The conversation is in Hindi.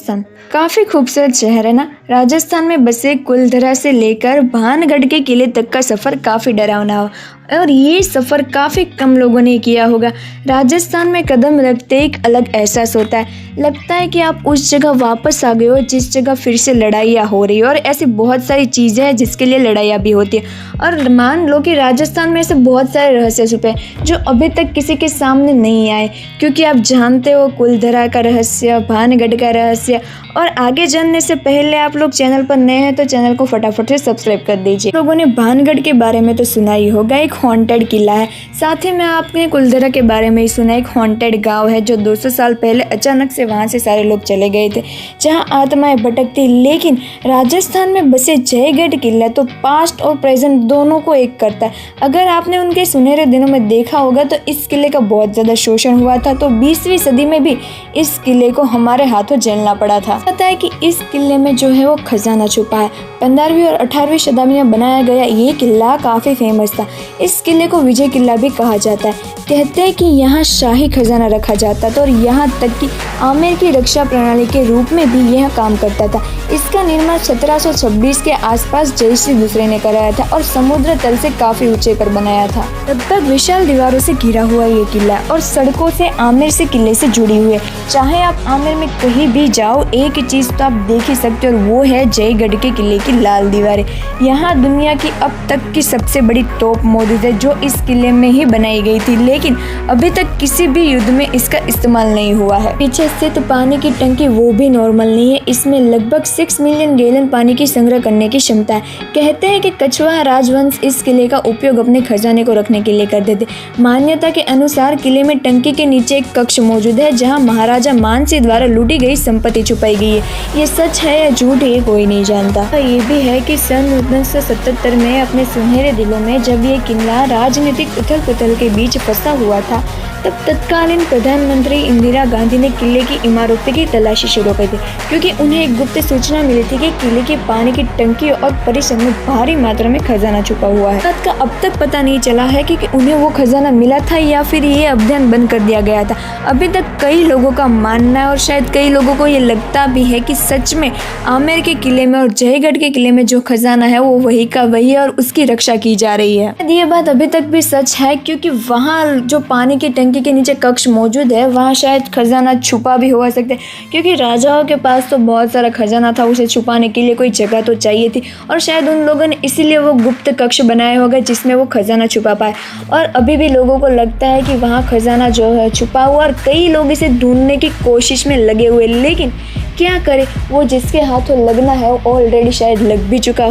राजस्थान काफी खूबसूरत शहर है ना। राजस्थान में बसे कुलधरा से लेकर भानगढ़ के किले तक का सफर काफी डरावना हो और ये सफर काफी कम लोगों ने किया होगा। राजस्थान में कदम रखते एक अलग एहसास होता है, लगता है कि आप उस जगह वापस आ गए हो जिस जगह फिर से लड़ाइयाँ हो रही है और ऐसी बहुत सारी चीजें हैं जिसके लिए लड़ाइयाँ भी होती है। और मान लो कि राजस्थान में ऐसे बहुत सारे रहस्य छुपे हैं जो अभी तक किसी के सामने नहीं आए, क्योंकि आप जानते हो कुलधरा का रहस्य, भानगढ़ का रहस्य। और आगे जानने से पहले आप लोग चैनल पर नए हैं तो चैनल को फटाफट से सब्सक्राइब कर दीजिए। लोगों ने भानगढ़ के बारे में तो सुना ही होगा, एक हॉन्टेड किला है। साथ ही में आपने कुलधरा के बारे में ही सुना, एक हॉन्टेड गांव है जो 200 साल पहले अचानक से वहां से सारे लोग चले गए थे, जहां आत्माएं भटकती। लेकिन राजस्थान में बसे जयगढ़ किला तो पास्ट और प्रेजेंट दोनों को एक करता है। अगर आपने उनके सुनहरे दिनों में देखा होगा तो इस किले का बहुत ज़्यादा शोषण हुआ था, तो 20वीं सदी में भी इस किले को हमारे हाथों झेलना पड़ा था। पता है कि इस किले में जो है वो खजाना छुपा है। 15वीं और 18वीं शताब्दी में बनाया गया ये किला काफ़ी फेमस था। इस किले को विजय किला भी कहा जाता है। कहते हैं कि यहाँ शाही खजाना रखा जाता था और यहाँ तक कि आमेर की रक्षा प्रणाली के रूप में भी यह काम करता था। इसका निर्माण 1726 के आसपास जयश्री दूसरे ने कराया था और समुद्र तल से काफ़ी ऊंचे पर बनाया था। लगभग विशाल दीवारों से घिरा हुआ ये किला और सड़कों से आमेर से किले से जुड़ी हुई है। चाहे आप आमेर में कहीं भी जाओ, एक ही चीज़ तो आप देख ही सकते हो और वो है जयगढ़ के किले की लाल दीवारें। यहाँ दुनिया की अब तक की सबसे बड़ी तोप मौजूद है जो इस किले में ही बनाई गई थी, लेकिन अभी तक किसी भी युद्ध में इसका इस्तेमाल नहीं हुआ है। पीछे स्थित पानी की टंकी वो भी नॉर्मल नहीं है, इसमें लगभग 6 मिलियन गैलन पानी की संग्रह करने की क्षमता है। कहते हैं कि कछवाहा राजवंश इस किले का उपयोग अपने खजाने को रखने के लिए करते थे। मान्यता के अनुसार किले में टंकी के नीचे एक कक्ष मौजूद है जहाँ महाराजा मानसिंह द्वारा लूटी गई संपत्ति छुपाई गई है। ये सच है या झूठ है कोई नहीं जानता। ये भी है कि सन 1977 में अपने सुनहरे दिनों में जब ये किला राजनीतिक उथल पुथल के बीच फंसा हुआ था, तब तत्कालीन प्रधानमंत्री इंदिरा गांधी ने किले की इमारतों की तलाशी शुरू कर दी, क्योंकि उन्हें एक गुप्त सूचना मिली थी कि किले के पानी की टंकी और परिसर में भारी मात्रा में खजाना छुपा हुआ है। बात का अब तक पता नहीं चला है कि उन्हें वो खजाना मिला था या फिर ये अभियान बंद कर दिया गया था। अभी तक कई लोगों का मानना है और शायद कई लोगों को ये लगता भी है कि सच में आमेर के किले में और जयगढ़ के किले में जो खजाना है वो वही का वही है और उसकी रक्षा की जा रही है। ये बात अभी तक भी सच है, क्योंकि वहाँ जो पानी की टंकी के नीचे कक्ष मौजूद है वहाँ शायद खजाना छुपा भी हो सकता है, क्योंकि राजाओं के पास तो बहुत सारा खजाना था, उसे छुपाने के लिए कोई जगह तो चाहिए थी और शायद उन लोगों ने इसीलिए वो गुप्त कक्ष बनाया होगा जिसमें वो खजाना छुपा पाए। और अभी भी लोगों को लगता है कि वहाँ खजाना जो है छुपा हुआ और कई लोग इसे ढूंढने की कोशिश में लगे हुए, लेकिन क्या करें, वो जिसके हाथों लगना है वो ऑलरेडी शायद लग भी चुका हो।